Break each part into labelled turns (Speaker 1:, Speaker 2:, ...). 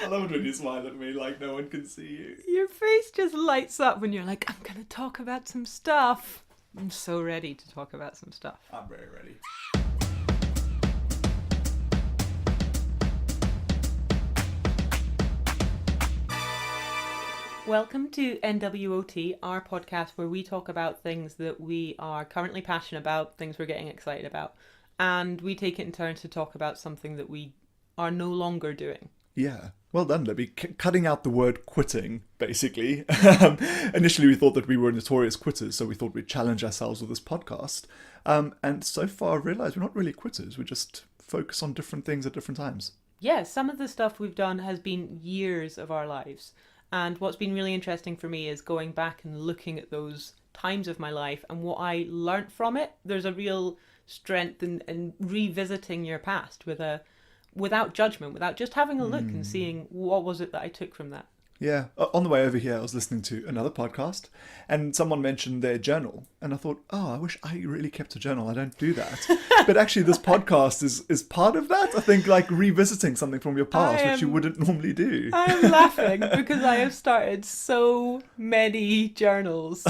Speaker 1: I love it when you smile at me like no one can see you.
Speaker 2: Your face just lights up when you're like, I'm going to talk about some stuff. I'm so ready to talk about some stuff.
Speaker 1: I'm very ready.
Speaker 2: Welcome to NWOT, our podcast where we talk about things that we are currently passionate about, things we're getting excited about, and we take it in turns to talk about something that we are no longer doing.
Speaker 1: Yeah. Well done, Libby. Cutting out the word quitting, basically. Initially, we thought that we were notorious quitters, so we thought we'd challenge ourselves with this podcast. And so far, I've realised we're not really quitters. We just focus on different things at different times.
Speaker 2: Yeah, some of the stuff we've done has been years of our lives. And what's been really interesting for me is going back and looking at those times of my life and what I learnt from it. There's a real strength in revisiting your past without judgment, without just having a look and seeing what was it that I took from that.
Speaker 1: Yeah. On the way over here, I was listening to another podcast and someone mentioned their journal. And I thought, oh, I wish I really kept a journal. I don't do that. But actually, this podcast is part of that. I think like revisiting something from your past, which you wouldn't normally do.
Speaker 2: I am laughing because I have started so many journals.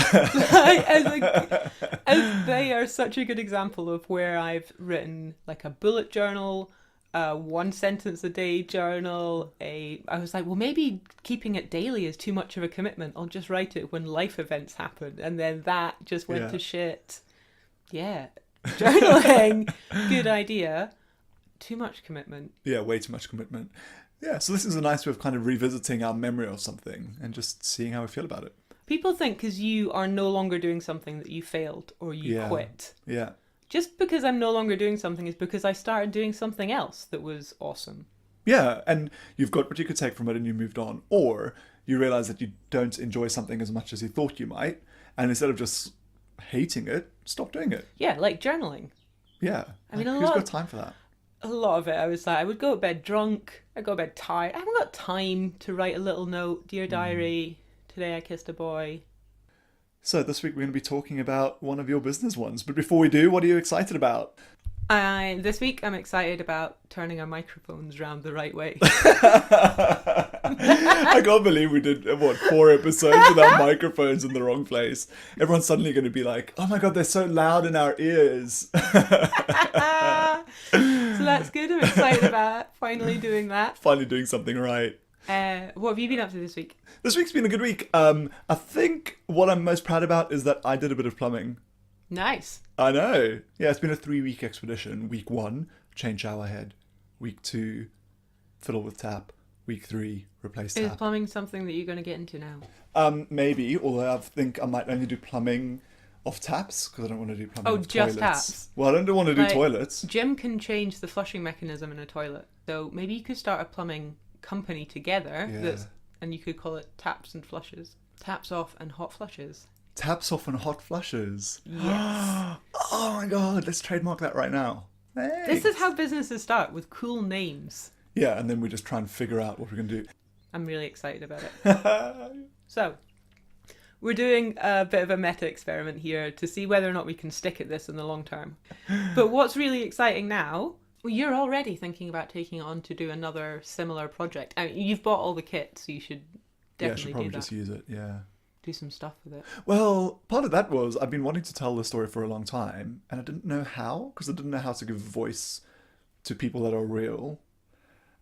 Speaker 2: as they are such a good example of where I've written like a bullet journal, one sentence a day journal. I was like, well, maybe keeping it daily is too much of a commitment. I'll just write it when life events happen. And then that just went to shit. Yeah. Journaling, good idea. Too much commitment.
Speaker 1: Yeah, way too much commitment. Yeah, so this is a nice way of kind of revisiting our memory of something and just seeing how we feel about it.
Speaker 2: People think because you are no longer doing something that you failed or you quit.
Speaker 1: Yeah.
Speaker 2: Just because I'm no longer doing something is because I started doing something else that was awesome.
Speaker 1: Yeah, and you've got what you could take from it and you moved on. Or you realise that you don't enjoy something as much as you thought you might. And instead of just hating it, stop doing it.
Speaker 2: Yeah, like journaling.
Speaker 1: Yeah.
Speaker 2: I mean,
Speaker 1: who's got time for that?
Speaker 2: A lot of it, I was like, I would go to bed drunk. I'd go to bed tired. I haven't got time to write a little note. Dear diary, today I kissed a boy.
Speaker 1: So this week we're going to be talking about one of your business ones. But before we do, what are you excited about?
Speaker 2: This week I'm excited about turning our microphones round the right way.
Speaker 1: I can't believe we did, 4 episodes with our microphones in the wrong place. Everyone's suddenly going to be like, oh my God, they're so loud in our ears.
Speaker 2: So that's good. I'm excited about finally doing that.
Speaker 1: Finally doing something right.
Speaker 2: What have you been up to this week?
Speaker 1: This week's been a good week. I think what I'm most proud about is that I did a bit of plumbing.
Speaker 2: Nice.
Speaker 1: I know. Yeah, it's been a 3-week expedition. Week 1, change shower head. Week 2, fiddle with tap. Week 3, replace tap.
Speaker 2: Is plumbing something that you're going to get into now?
Speaker 1: Maybe, although I think I might only do plumbing of taps because I don't want to do plumbing of
Speaker 2: just
Speaker 1: toilets.
Speaker 2: taps?
Speaker 1: Well, I don't want to do toilets.
Speaker 2: Jim can change the flushing mechanism in a toilet. So maybe you could start a plumbing company together and you could call it Taps and Flushes. Taps off and hot flushes.
Speaker 1: Taps off and hot flushes.
Speaker 2: Yes.
Speaker 1: Oh my God, let's trademark that right now. Thanks.
Speaker 2: This is how businesses start, with cool names.
Speaker 1: Yeah, and then we just try and figure out what we're going to do.
Speaker 2: I'm really excited about it. So, we're doing a bit of a meta experiment here to see whether or not we can stick at this in the long term. But what's really exciting now, well, you're already thinking about taking it on to do another similar project. I mean, you've bought all the kit, so you should definitely
Speaker 1: I should probably
Speaker 2: do that.
Speaker 1: just use it, yeah.
Speaker 2: Do some stuff with it.
Speaker 1: Well, part of that was I've been wanting to tell the story for a long time, and I didn't know how, because I didn't know how to give voice to people that are real.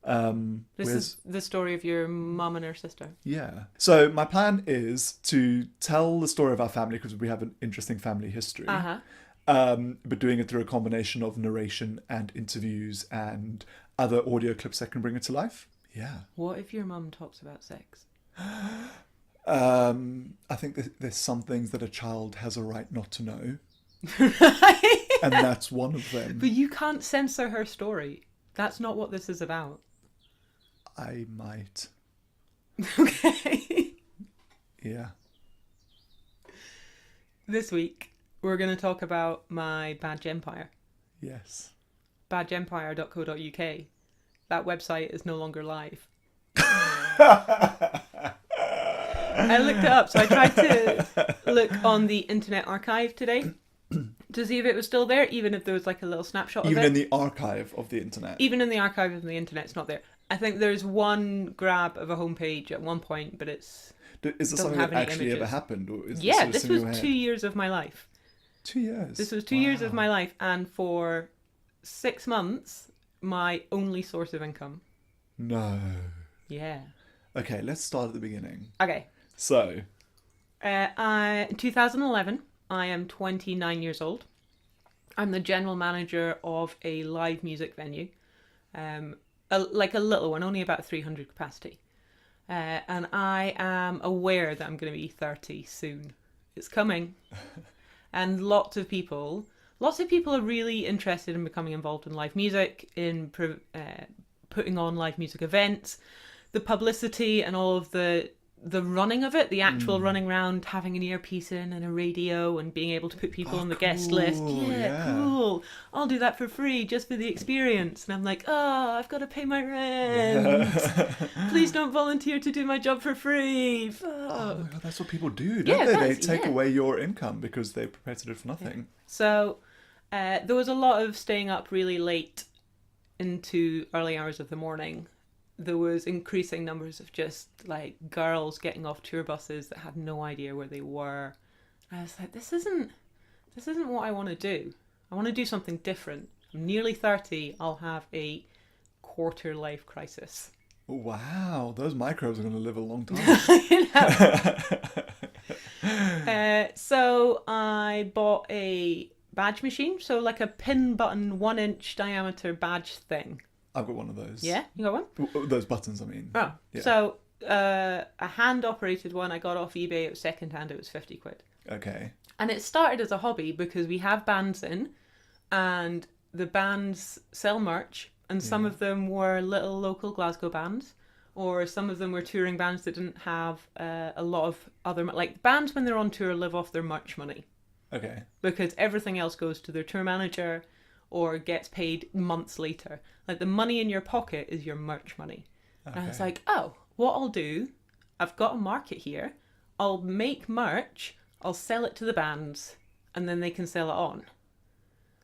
Speaker 2: This is the story of your mum and her sister.
Speaker 1: Yeah. So my plan is to tell the story of our family, because we have an interesting family history. But doing it through a combination of narration and interviews and other audio clips that can bring it to life. Yeah.
Speaker 2: What if your mum talks about sex?
Speaker 1: I think there's some things that a child has a right not to know.
Speaker 2: Right?
Speaker 1: And that's one of them.
Speaker 2: But you can't censor her story. That's not what this is about.
Speaker 1: I might.
Speaker 2: Okay.
Speaker 1: Yeah.
Speaker 2: This week, we're going to talk about my Badge Empire.
Speaker 1: Yes.
Speaker 2: badgeempire.co.uk. That website is no longer live. I looked it up, so I tried to look on the Internet Archive today. to see if it was still there, even if there was like a little snapshot
Speaker 1: Even
Speaker 2: of it.
Speaker 1: in the archive of the internet.
Speaker 2: Even in the archive of the internet, it's not there. I think there's one grab of a homepage at one point, but it's...
Speaker 1: Is this
Speaker 2: doesn't
Speaker 1: something
Speaker 2: have
Speaker 1: that
Speaker 2: any
Speaker 1: actually
Speaker 2: images.
Speaker 1: ever happened? Or is
Speaker 2: Yeah,
Speaker 1: this
Speaker 2: this
Speaker 1: sort of in
Speaker 2: was
Speaker 1: your
Speaker 2: 2
Speaker 1: head?
Speaker 2: years of my life.
Speaker 1: 2 years?
Speaker 2: This was 2 years of
Speaker 1: Wow.
Speaker 2: my life, and for 6 months, my only source of income.
Speaker 1: No.
Speaker 2: Yeah.
Speaker 1: Okay, let's start at the beginning.
Speaker 2: Okay.
Speaker 1: So,
Speaker 2: In 2011, I am 29 years old. I'm the general manager of a live music venue, like a little one, only about 300 capacity. And I am aware that I'm going to be 30 soon. It's coming. And lots of people are really interested in becoming involved in live music, in putting on live music events, the publicity and all of the running of it, the actual running around, having an earpiece in and a radio and being able to put people on the guest list.
Speaker 1: cool, yeah.
Speaker 2: Cool. I'll do that for free just for the experience. And I'm like, I've got to pay my rent. Please don't volunteer to do my job for free. Fuck.
Speaker 1: oh my God, that's what people do, don't
Speaker 2: Yeah,
Speaker 1: they? They
Speaker 2: that's-
Speaker 1: take
Speaker 2: yeah.
Speaker 1: away your income because they're prepared to do it for nothing.
Speaker 2: So there was a lot of staying up really late into early hours of the morning. There was increasing numbers of just like girls getting off tour buses that had no idea where they were. I was like, this isn't what I want to do. I want to do something different. I'm nearly 30. I'll have a quarter life crisis.
Speaker 1: Wow, those microbes are going to live a long time.
Speaker 2: You know? So I bought a badge machine, so like a pin button 1-inch diameter badge thing.
Speaker 1: I've got one of those.
Speaker 2: Yeah, you got one?
Speaker 1: Those buttons, I mean.
Speaker 2: Oh,
Speaker 1: Yeah.
Speaker 2: so a hand operated one I got off eBay. It was second hand. It was 50 quid.
Speaker 1: Okay.
Speaker 2: And it started as a hobby because we have bands in, and the bands sell merch, and some of them were little local Glasgow bands, or some of them were touring bands that didn't have a lot of other... Like, bands when they're on tour live off their merch money,
Speaker 1: Okay.
Speaker 2: because everything else goes to their tour manager or gets paid months later. Like, the money in your pocket is your merch money. And I was
Speaker 1: Okay.
Speaker 2: like, what I'll do, I've got a market here. I'll make merch, I'll sell it to the bands, and then they can sell it on.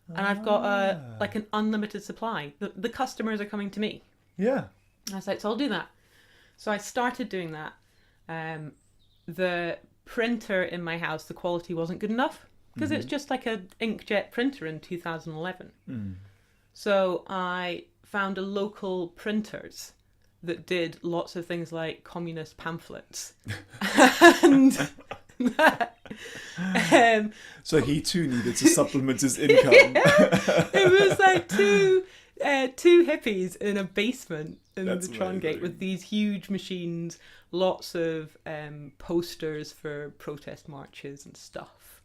Speaker 2: And I've got an unlimited supply. The customers are coming to me.
Speaker 1: Yeah.
Speaker 2: And I was like, so I'll do that. So I started doing that. The printer in my house, the quality wasn't good enough because it's just like an inkjet printer in 2011. So I found a local printers that did lots of things like communist pamphlets. And
Speaker 1: So he too needed to supplement his income.
Speaker 2: it was like two hippies in a basement in
Speaker 1: That's
Speaker 2: the Trongate
Speaker 1: amazing.
Speaker 2: with these huge machines, lots of posters for protest marches and stuff,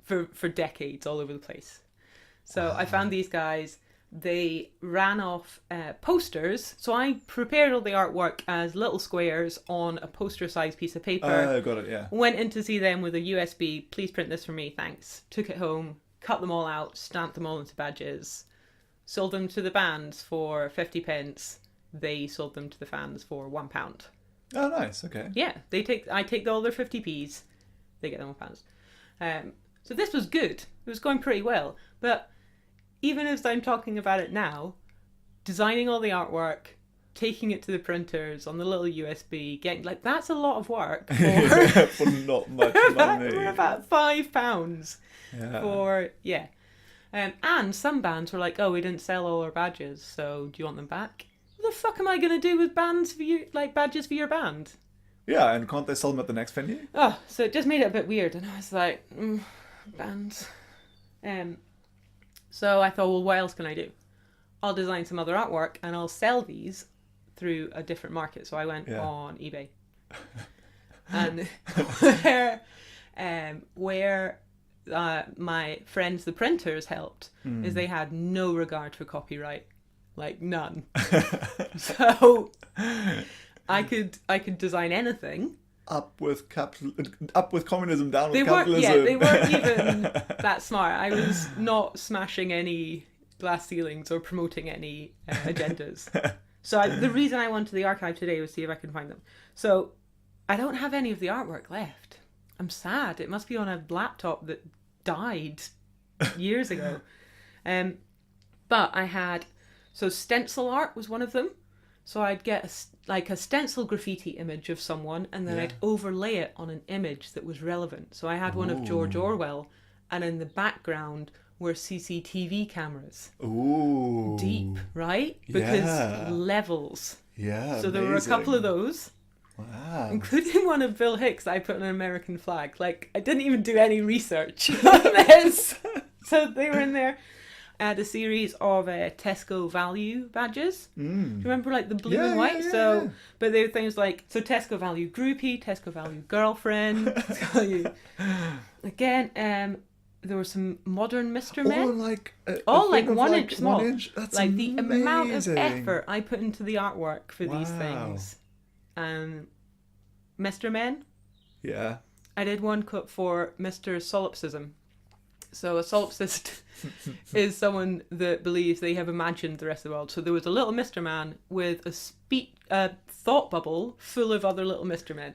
Speaker 2: for decades all over the place. So I found these guys. They ran off posters. So I prepared all the artwork as little squares on a poster-sized piece of paper.
Speaker 1: Oh, got it, yeah.
Speaker 2: Went in to see them with a USB. Please print this for me, thanks. Took it home, cut them all out, stamped them all into badges, sold them to the bands for 50 pence. They sold them to the fans for £1.
Speaker 1: Oh, nice, okay.
Speaker 2: Yeah, I take all their 50p's. They get them £1. So this was good. It was going pretty well. But even as I'm talking about it now, designing all the artwork, taking it to the printers on the little USB, getting like that's a lot of work for,
Speaker 1: For not much
Speaker 2: for
Speaker 1: money.
Speaker 2: about £5
Speaker 1: Yeah.
Speaker 2: for and some bands were like, oh, we didn't sell all our badges, so do you want them back? What the fuck am I gonna do with bands for you, like badges for your band?
Speaker 1: Yeah, and can't they sell them at the next venue?
Speaker 2: Oh, so it just made it a bit weird, and I was like, bands. So I thought, well, what else can I do? I'll design some other artwork and I'll sell these through a different market. So I went on eBay. And where my friends, the printers, helped is they had no regard for copyright, like none. So I could design anything.
Speaker 1: Up with communism, down with
Speaker 2: They weren't,
Speaker 1: capitalism.
Speaker 2: they weren't even that smart. I was not smashing any glass ceilings or promoting any agendas. So the reason I went to the archive today was to see if I could find them. So I don't have any of the artwork left. I'm sad. It must be on a laptop that died years ago. But I had, so stencil art was one of them. So I'd get a stencil graffiti image of someone, and then I'd overlay it on an image that was relevant. So I had one of George Orwell, and in the background were CCTV cameras.
Speaker 1: Ooh.
Speaker 2: Deep, right? Because levels.
Speaker 1: Yeah.
Speaker 2: So there were a couple of those.
Speaker 1: Wow.
Speaker 2: Including one of Bill Hicks that I put on an American flag. Like, I didn't even do any research on this. So they were in there. I had a series of Tesco value badges. Do you remember, like, the blue and white?
Speaker 1: Yeah.
Speaker 2: But they were things like, so Tesco value groupie, Tesco value girlfriend. Again, there were some modern Mr. Men.
Speaker 1: All
Speaker 2: like 1 inch small.
Speaker 1: 1 inch? That's
Speaker 2: like
Speaker 1: amazing.
Speaker 2: the amount of effort I put into the artwork for these things. Mr. Men.
Speaker 1: Yeah.
Speaker 2: I did one cut for Mr. Solipsism. So a solipsist is someone that believes they have imagined the rest of the world. So there was a little Mr. Man with a thought bubble full of other little Mr. Men.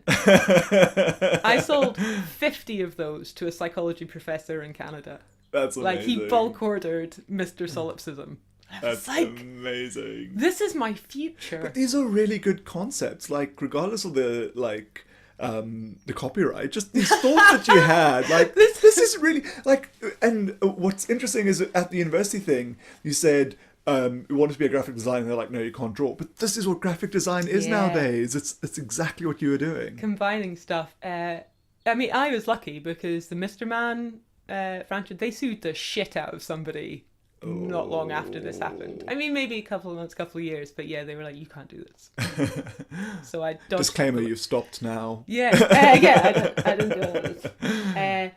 Speaker 2: I sold 50 of those to a psychology professor in Canada.
Speaker 1: That's amazing.
Speaker 2: Like, he bulk ordered Mr. Solipsism.
Speaker 1: That's amazing.
Speaker 2: This is my future.
Speaker 1: But these are really good concepts. Like, regardless of the copyright, just these thoughts that you had, like this is really like. And what's interesting is at the university thing, you said you wanted to be a graphic designer, and they're like, no, you can't draw. But this is what graphic design is nowadays. It's exactly what you were doing.
Speaker 2: Combining stuff. I mean, I was lucky because the Mr. Man franchise, they sued the shit out of somebody not long after this happened. I mean, maybe a couple of months, couple of years, but yeah, they were like, you can't do this. So I dodged.
Speaker 1: Disclaimer, you've stopped now.
Speaker 2: Yeah, I don't do this.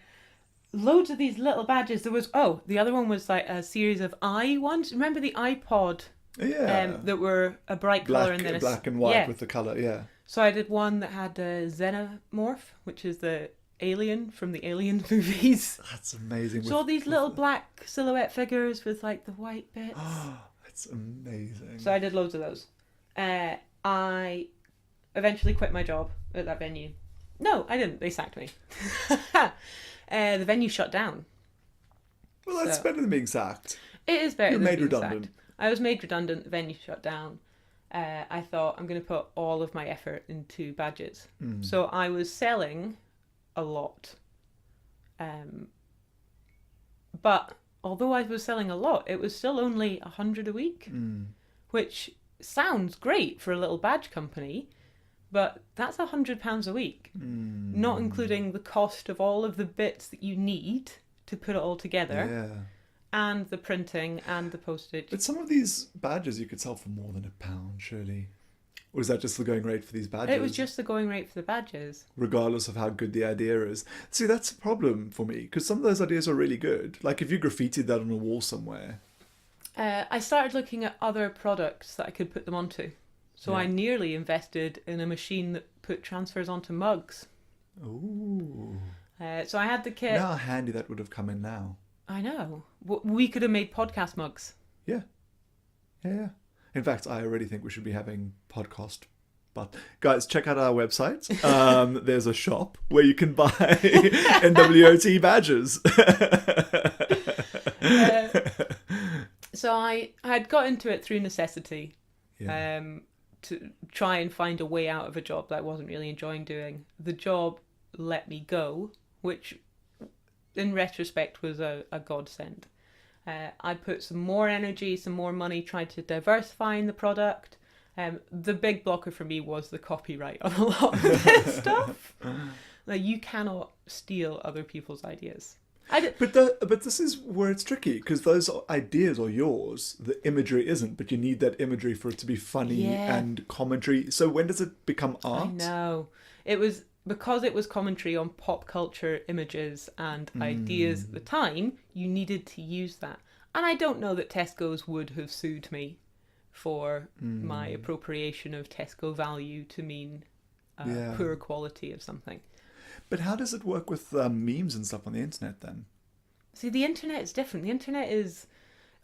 Speaker 2: Loads of these little badges. There was, the other one was like a series of ones. Remember the iPod?
Speaker 1: Yeah.
Speaker 2: That were a bright colour and then
Speaker 1: black and white with the colour, yeah.
Speaker 2: So I did one that had a xenomorph, which is the alien from the Alien movies.
Speaker 1: That's amazing.
Speaker 2: So all these little black silhouette figures with like the white bits.
Speaker 1: That's amazing.
Speaker 2: So I did loads of those. I eventually quit my job at that venue. No, I didn't. They sacked me. The venue shut down.
Speaker 1: Well, that's better than being sacked.
Speaker 2: It is better
Speaker 1: You're
Speaker 2: than
Speaker 1: made
Speaker 2: being
Speaker 1: redundant.
Speaker 2: sacked. I was made redundant. The venue shut down. I thought, I'm going to put all of my effort into badges. So I was selling a lot. But although I was selling a lot, it was still only 100 a week, which sounds great for a little badge company, but that's £100 a week, not including the cost of all of the bits that you need to put it all together, and the printing and the postage.
Speaker 1: But some of these badges you could sell for more than £1, surely. Or is that just the going rate for these badges?
Speaker 2: It was just the going rate for the badges.
Speaker 1: Regardless of how good the idea is. See, that's a problem for me, because some of those ideas are really good. Like if you graffitied that on a wall somewhere.
Speaker 2: I started looking at other products that I could put them onto. So I nearly invested in a machine that put transfers onto mugs.
Speaker 1: Ooh.
Speaker 2: So I had the kit.
Speaker 1: Now how handy that would have come in now.
Speaker 2: I know. We could have made podcast mugs.
Speaker 1: Yeah. In fact, I already think we should be having podcast. But guys, check out our website. There's a shop where you can buy NWOT badges.
Speaker 2: So I had got into it through necessity, to try and find a way out of a job that I wasn't really enjoying doing. The job let me go, which in retrospect was a godsend. I put some more energy, some more money, tried to diversify in the product. The big blocker for me was the copyright on a lot of this stuff. Like, you cannot steal other people's ideas.
Speaker 1: But this is where it's tricky, because those ideas are yours. The imagery isn't, but you need that imagery for it to be funny and commentary. So when does it become art?
Speaker 2: I know. It was because it was commentary on pop culture images and ideas at the time, you needed to use that. And I don't know that Tesco's would have sued me for my appropriation of Tesco value to mean poor quality of something.
Speaker 1: But how does it work with memes and stuff on the internet then?
Speaker 2: See, the internet is different. The internet is...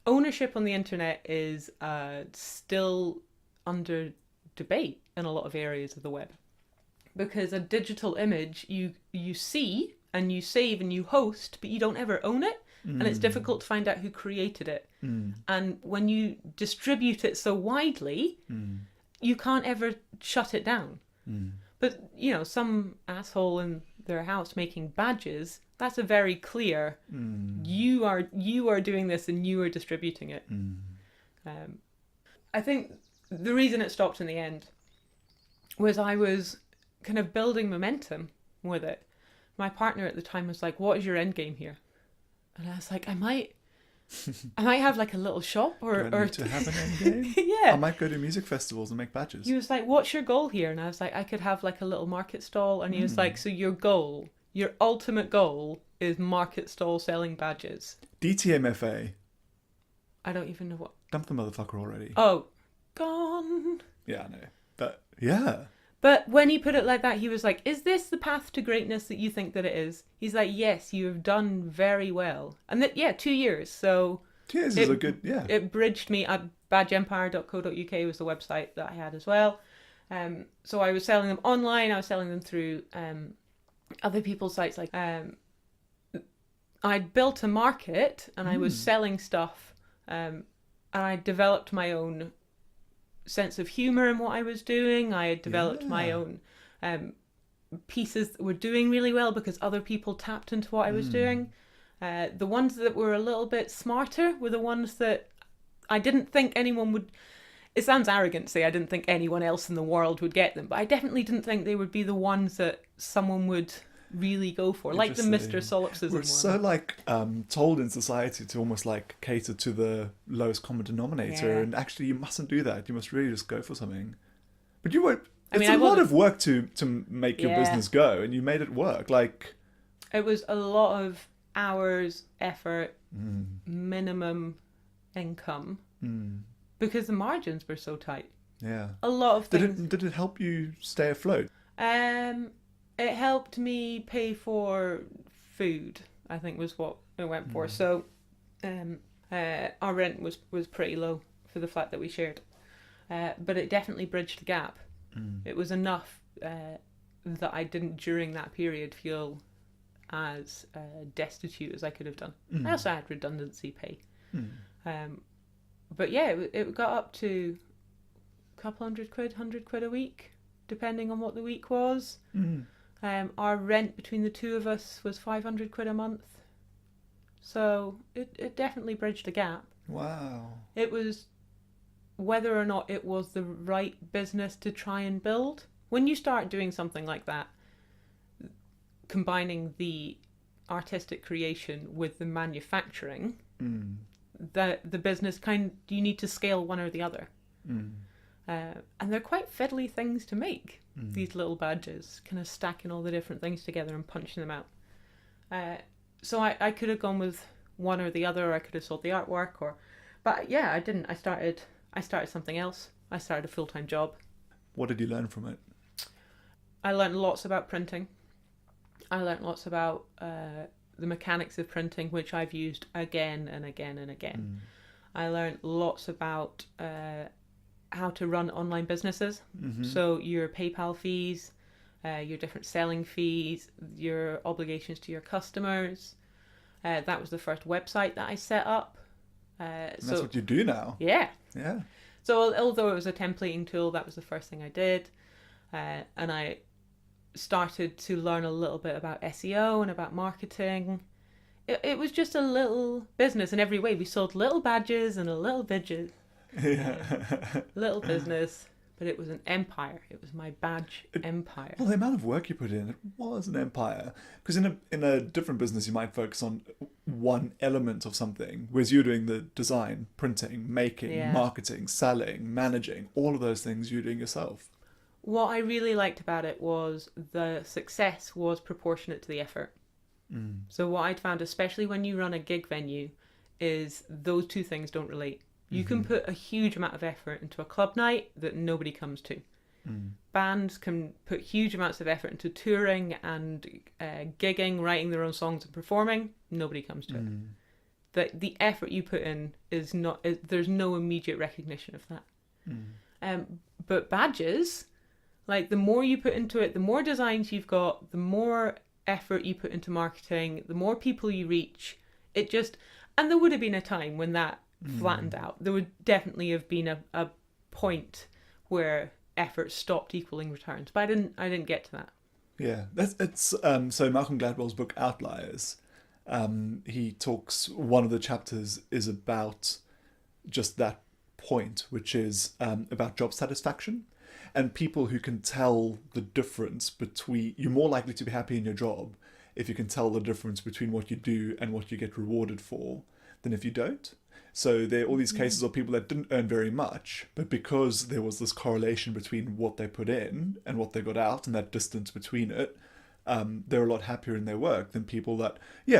Speaker 2: Ownership on the internet is still under debate in a lot of areas of the web. Because a digital image, you see and you save and you host, but you don't ever own it. And it's difficult to find out who created it. And when you distribute it so widely, you can't ever shut it down. But, you know, some asshole in their house making badges, that's a very clear, you are doing this and you are distributing it. I think the reason it stopped in the end was I was kind of building momentum with it. My partner at the time was like, what is your end game here? And I was like, I might have like a little shop or
Speaker 1: to have an end game.
Speaker 2: Yeah.
Speaker 1: I might go to music festivals and make badges.
Speaker 2: He was like, what's your goal here? And I was like, I could have like a little market stall. And he was like, so your ultimate goal is market stall selling badges.
Speaker 1: DTMFA.
Speaker 2: I don't even know what.
Speaker 1: Dump the motherfucker already.
Speaker 2: Oh, gone.
Speaker 1: Yeah, I know. But yeah.
Speaker 2: But when he put it like that, he was like, is this the path to greatness that you think that it is? He's like, yes, you have done very well. And 2 years. So
Speaker 1: 2 years is a good, yeah.
Speaker 2: It bridged me. Badgeempire.co.uk was the website that I had as well. So I was selling them online. I was selling them through other people's sites. Like I'd built a market and I was selling stuff. And I developed my own sense of humor in what I was doing. I had developed my own pieces that were doing really well because other people tapped into what I was doing. The ones that were a little bit smarter were the ones that I didn't think anyone would. It sounds arrogant to say I didn't think anyone else in the world would get them, but I definitely didn't think they would be the ones that someone would really go for, like the Mr. Solipsism
Speaker 1: We're
Speaker 2: one.
Speaker 1: so like told in society to almost like cater to the lowest common denominator, and actually you mustn't do that. You must really just go for something. But you won't. It's a lot of work to make your business go, and you made it work. Like
Speaker 2: it was a lot of hours, effort, minimum income, because the margins were so tight.
Speaker 1: Yeah.
Speaker 2: A lot of things.
Speaker 1: Did it help you stay afloat?
Speaker 2: It helped me pay for food, I think was what it went for. So our rent was pretty low for the flat that we shared. But it definitely bridged the gap. It was enough that I didn't, during that period, feel as destitute as I could have done. I also had redundancy pay. But yeah, it got up to a couple £100 a week, depending on what the week was. Our rent between the two of us was £500 a month. So it definitely bridged the gap.
Speaker 1: Wow.
Speaker 2: It was whether or not it was the right business to try and build. When you start doing something like that, combining the artistic creation with the manufacturing, the business you need to scale one or the other. And they're quite fiddly things to make, these little badges, kind of stacking all the different things together and punching them out. So I could have gone with one or the other, or I could have sold the artwork, but yeah, I didn't. I started something else. I started a full-time job.
Speaker 1: What did you learn from it?
Speaker 2: I learned lots about printing. I learned lots about the mechanics of printing, which I've used again and again and again. I learned lots about how to run online businesses. So your PayPal fees, your different selling fees, your obligations to your customers. That was the first website that I set up.
Speaker 1: That's what you do now.
Speaker 2: Yeah.
Speaker 1: Yeah.
Speaker 2: So although it was a templating tool, that was the first thing I did. And I started to learn a little bit about SEO and about marketing. It was just a little business in every way. We sold little badges and a little widget. Little business, but it was an empire. It was my badge empire.
Speaker 1: Well, the amount of work you put in, it was an empire. Because in a different business, you might focus on one element of something, whereas you're doing the design, printing, making, marketing, selling, managing, all of those things you're doing yourself.
Speaker 2: What I really liked about it was the success was proportionate to the effort. So what I'd found, especially when you run a gig venue, is those two things don't relate. You can put a huge amount of effort into a club night that nobody comes to. Bands can put huge amounts of effort into touring and gigging, writing their own songs and performing. Nobody comes to it. The effort you put in is not. There's no immediate recognition of that. But badges, like the more you put into it, the more designs you've got, the more effort you put into marketing, the more people you reach, and there would have been a time when that flattened out. There would definitely have been a point where effort stopped equaling returns, but I didn't get to that.
Speaker 1: Yeah, so Malcolm Gladwell's book Outliers, he talks, one of the chapters is about just that point, which is about job satisfaction. And people who can tell the difference between, you're more likely to be happy in your job if you can tell the difference between what you do and what you get rewarded for than if you don't. So there are all these cases of people that didn't earn very much, but because there was this correlation between what they put in and what they got out and that distance between it, they're a lot happier in their work than people that,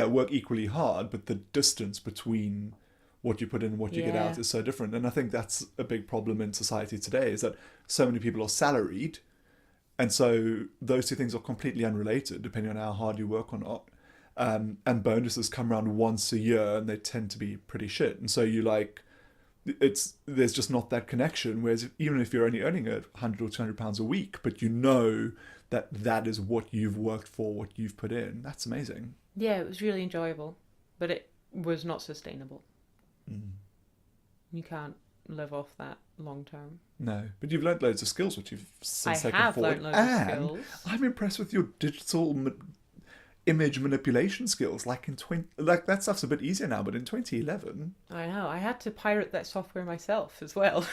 Speaker 1: work equally hard, but the distance between what you put in and what you get out is so different. And I think that's a big problem in society today, is that so many people are salaried, and so those two things are completely unrelated depending on how hard you work or not. And bonuses come around once a year and they tend to be pretty shit. And so there's just not that connection. Whereas even if you're only earning £100 or £200 a week, but you know that is what you've worked for, what you've put in, that's amazing.
Speaker 2: Yeah, it was really enjoyable, but it was not sustainable. You can't live off that long term.
Speaker 1: No, but you've learned loads of skills, which you've since taken forward.
Speaker 2: Learned loads of skills.
Speaker 1: I'm impressed with your digital image manipulation skills. Like that stuff's a bit easier now, but in 2011,
Speaker 2: I know I had to pirate that software myself as well.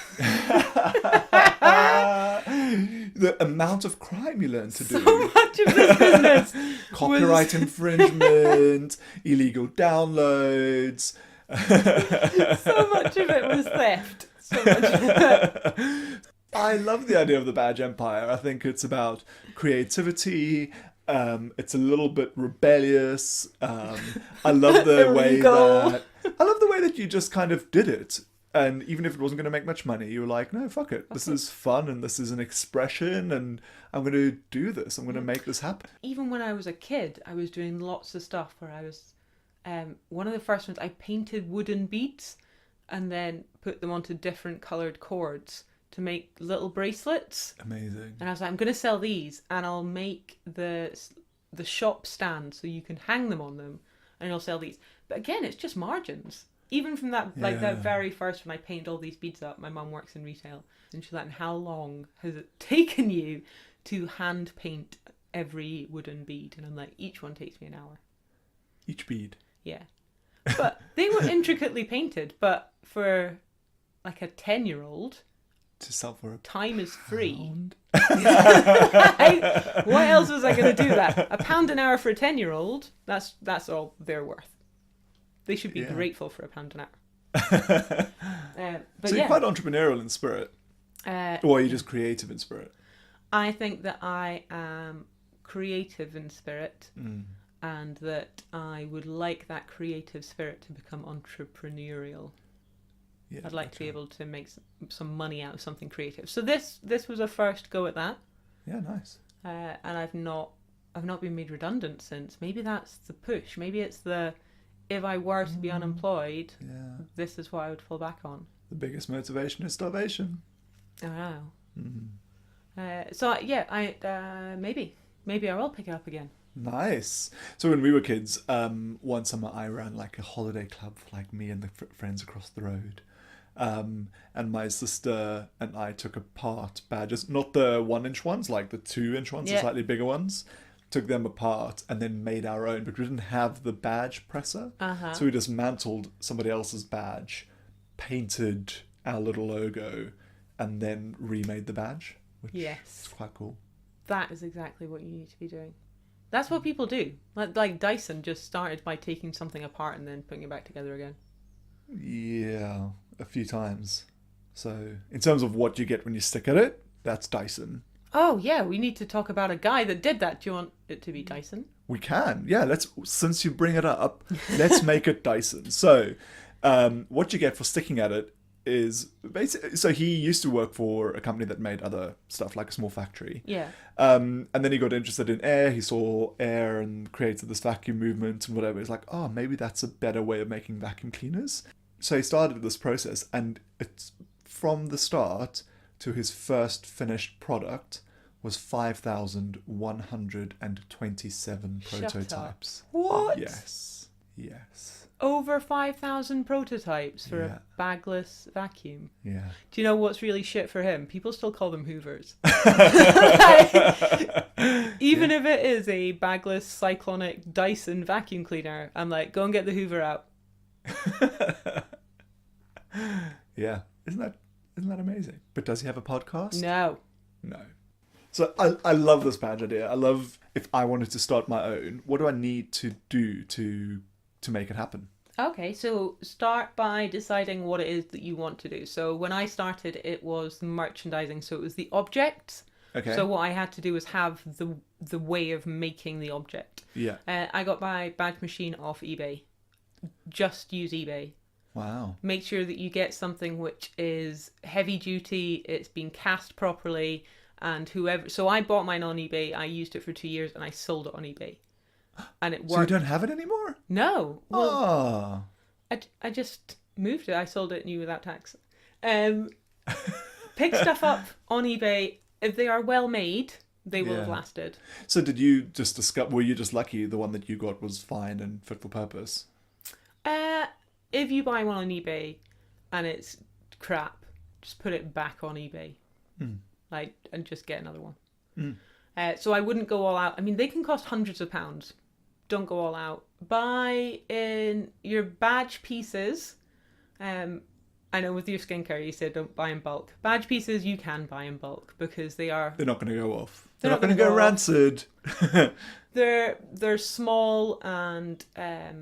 Speaker 1: The amount of crime you learned to do.
Speaker 2: So much of this business.
Speaker 1: Copyright infringement, illegal downloads.
Speaker 2: So much of it was theft. So much of it.
Speaker 1: I love the idea of the Badge Empire. I think it's about creativity. It's a little bit rebellious. I love the way that you just kind of did it. And even if it wasn't going to make much money, you were like, no, fuck it. This is fun and this is an expression and I'm going to do this. I'm going to make this happen.
Speaker 2: Even when I was a kid, I was doing lots of stuff where I was... one of the first ones, I painted wooden beads and then put them onto different coloured cords to make little bracelets.
Speaker 1: Amazing.
Speaker 2: And I was like, I'm going to sell these and I'll make the shop stand so you can hang them on them and I'll sell these. But again, it's just margins. Even from that, that very first when I painted all these beads up, my mum works in retail and she's like, how long has it taken you to hand paint every wooden bead? And I'm like, each one takes me an hour.
Speaker 1: Each bead?
Speaker 2: Yeah. But they were intricately painted, but for like a 10-year-old...
Speaker 1: To sell for a
Speaker 2: time is free.
Speaker 1: £1.
Speaker 2: What else was I going to do that? £1 an hour for a 10-year-old, that's all they're worth. They should be grateful for £1 an hour. But
Speaker 1: so you're quite entrepreneurial in spirit? Or are you just creative in spirit?
Speaker 2: I think that I am creative in spirit and that I would like that creative spirit to become entrepreneurial. Yeah, I'd like to be able to make some money out of something creative. So this was a first go at that.
Speaker 1: Yeah, nice.
Speaker 2: And I've not been made redundant since. Maybe that's the push. Maybe it's if I were to be unemployed, this is what I would fall back on.
Speaker 1: The biggest motivation is starvation.
Speaker 2: I know. So yeah, maybe I will pick it up again.
Speaker 1: Nice. So when we were kids, one summer I ran like a holiday club for like me and the friends across the road. And my sister and I took apart badges, not the 1-inch ones, like the 2-inch ones, the slightly bigger ones. Took them apart and then made our own, but we didn't have the badge presser. So we dismantled somebody else's badge, painted our little logo, and then remade the badge, which is quite cool.
Speaker 2: That is exactly what you need to be doing. That's what people do. Like Dyson just started by taking something apart and then putting it back together again.
Speaker 1: Yeah, a few times. So in terms of what you get when you stick at it, that's Dyson.
Speaker 2: Oh yeah, we need to talk about a guy that did that. Do you want it to be Dyson?
Speaker 1: We can. Yeah, since you bring it up, let's make it Dyson. So what you get for sticking at it is basically, so he used to work for a company that made other stuff, like a small factory.
Speaker 2: Yeah.
Speaker 1: And then he got interested in air. He saw air and created this vacuum movement and whatever. He's like, oh, maybe that's a better way of making vacuum cleaners. So he started this process, and it's from the start to his first finished product was 5,127
Speaker 2: Shut
Speaker 1: prototypes.
Speaker 2: up. What?
Speaker 1: Yes. Yes.
Speaker 2: Over 5,000 prototypes for
Speaker 1: Yeah.
Speaker 2: a bagless vacuum.
Speaker 1: Yeah.
Speaker 2: Do you know what's really shit for him? People still call them Hoovers. Even if it is a bagless cyclonic Dyson vacuum cleaner, I'm like, go and get the Hoover out.
Speaker 1: Yeah. Isn't that amazing? But does he have a podcast?
Speaker 2: No.
Speaker 1: No. So I love this badge idea. I love, if I wanted to start my own, what do I need to do to make it happen?
Speaker 2: Okay, so start by deciding what it is that you want to do. So when I started, it was merchandising. So it was the objects.
Speaker 1: Okay.
Speaker 2: So what I had to do was have the way of making the object.
Speaker 1: Yeah.
Speaker 2: I got my badge machine off eBay. Just use eBay.
Speaker 1: Wow.
Speaker 2: Make sure that you get something which is heavy duty, it's been cast properly, and whoever... So I bought mine on eBay, I used it for 2 years, and I sold it on eBay. And it worked.
Speaker 1: So you don't have it anymore?
Speaker 2: No. Well,
Speaker 1: Oh.
Speaker 2: I just moved it. I sold it new without tax. Pick stuff up on eBay. If they are well made, they will have
Speaker 1: Yeah.
Speaker 2: lasted.
Speaker 1: So did you just discover, were you just lucky the one that you got was fine and fit for purpose?
Speaker 2: If you buy one on eBay and it's crap, just put it back on eBay. And just get another one. So I wouldn't go all out. I mean, they can cost hundreds of pounds. Don't go all out. Buy in your badge pieces. I know with your skincare you said don't buy in bulk. Badge pieces you can buy in bulk because they're
Speaker 1: not going to go off.
Speaker 2: They're
Speaker 1: They're not
Speaker 2: not
Speaker 1: going to
Speaker 2: gonna
Speaker 1: go
Speaker 2: go
Speaker 1: rancid.
Speaker 2: they're small and I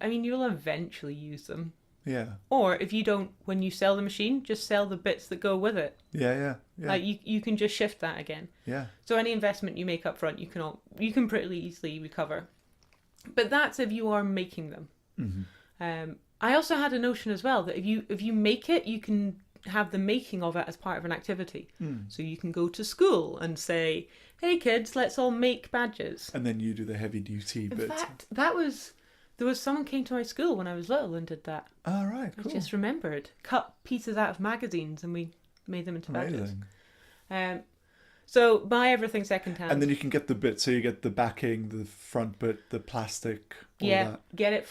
Speaker 2: mean you'll eventually use them.
Speaker 1: Yeah.
Speaker 2: Or if you don't, when you sell the machine, just sell the bits that go with it.
Speaker 1: Yeah.
Speaker 2: Like you can just shift that again.
Speaker 1: Yeah.
Speaker 2: So any investment you make up front, you can pretty easily recover. But that's if you are making them. I also had a notion as well that if you make it, you can have the making of it as part of an activity. So you can go to school and say, "Hey kids, let's all make badges."
Speaker 1: And then you do the heavy duty
Speaker 2: In
Speaker 1: bit.
Speaker 2: fact, there was someone came to my school when I was little and did that.
Speaker 1: Oh, right, cool.
Speaker 2: I just remembered. Cut pieces out of magazines and we made them into badges.
Speaker 1: Amazing.
Speaker 2: So buy everything secondhand.
Speaker 1: And then you can get the bit, so you get the backing, the front bit, the plastic, all that.
Speaker 2: Get it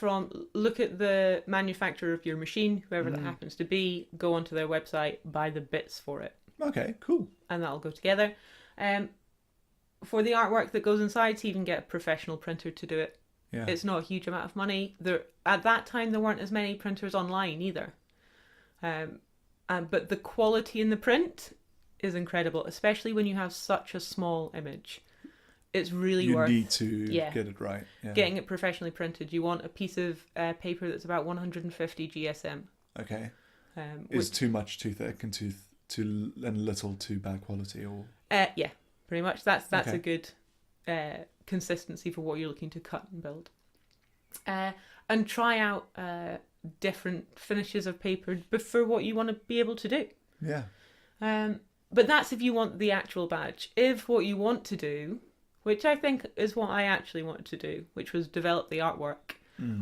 Speaker 2: look at the manufacturer of your machine, whoever that happens to be, go onto their website, buy the bits for it.
Speaker 1: Okay, cool.
Speaker 2: And that'll go together. For the artwork that goes inside, so you can get a professional printer to do it.
Speaker 1: Yeah.
Speaker 2: It's not a huge amount of money. At that time, there weren't as many printers online either. But the quality in the print is incredible, especially when you have such a small image. It's really worth...
Speaker 1: You need to get it right. Yeah.
Speaker 2: Getting it professionally printed. You want a piece of paper that's about 150 GSM.
Speaker 1: Okay. Is too much too thick and too little too bad quality, or?
Speaker 2: Yeah, pretty much. That's
Speaker 1: Okay.
Speaker 2: a good consistency for what you're looking to cut and build. And try out different finishes of paper for what you want to be able to do.
Speaker 1: Yeah.
Speaker 2: But that's if you want the actual badge. If what you want to do, which I think is what I actually wanted to do, which was develop the artwork,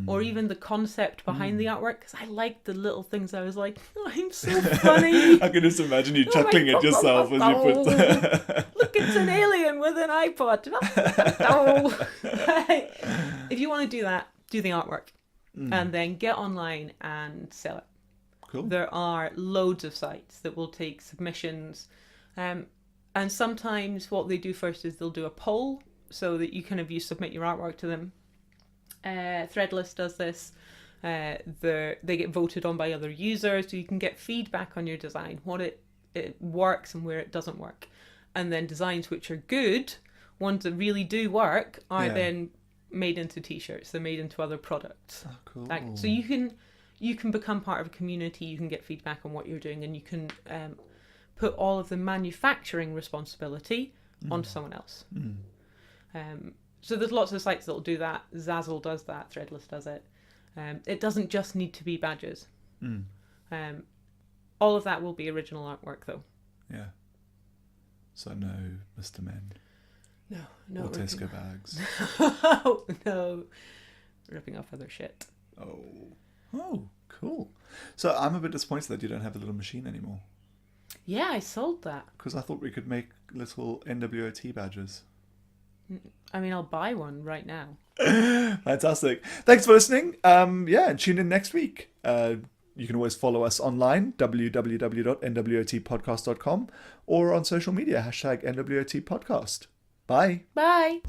Speaker 2: or even the concept behind the artwork, because I liked the little things. I was like, oh, I'm so funny.
Speaker 1: I can just imagine you chuckling at yourself as you put...
Speaker 2: Look, it's an alien with an iPod. If you want to do that, do the artwork. And then get online and sell it.
Speaker 1: Cool.
Speaker 2: There are loads of sites that will take submissions. And sometimes what they do first is they'll do a poll so that you submit your artwork to them. Threadless does this. They get voted on by other users, so you can get feedback on your design, what it works and where it doesn't work. And then designs which are good, ones that really do work, are then made into t-shirts. They're made into other products.
Speaker 1: Oh, cool.
Speaker 2: So you can become part of a community. You can get feedback on what you're doing, and you can put all of the manufacturing responsibility onto someone else. So there's lots of sites that'll do that. Zazzle does that. Threadless does it. It doesn't just need to be badges. All of that will be original artwork, though.
Speaker 1: Yeah. So no Mr. Men.
Speaker 2: No.
Speaker 1: Or Tesco bags.
Speaker 2: Oh, no. Ripping off other shit.
Speaker 1: Oh, cool. So I'm a bit disappointed that you don't have a little machine anymore.
Speaker 2: Yeah, I sold that.
Speaker 1: Because I thought we could make little NWOT badges.
Speaker 2: I mean, I'll buy one right now.
Speaker 1: Fantastic. Thanks for listening. And tune in next week. You can always follow us online, www.nwotpodcast.com, or on social media, #NWOT podcast. Bye.
Speaker 2: Bye.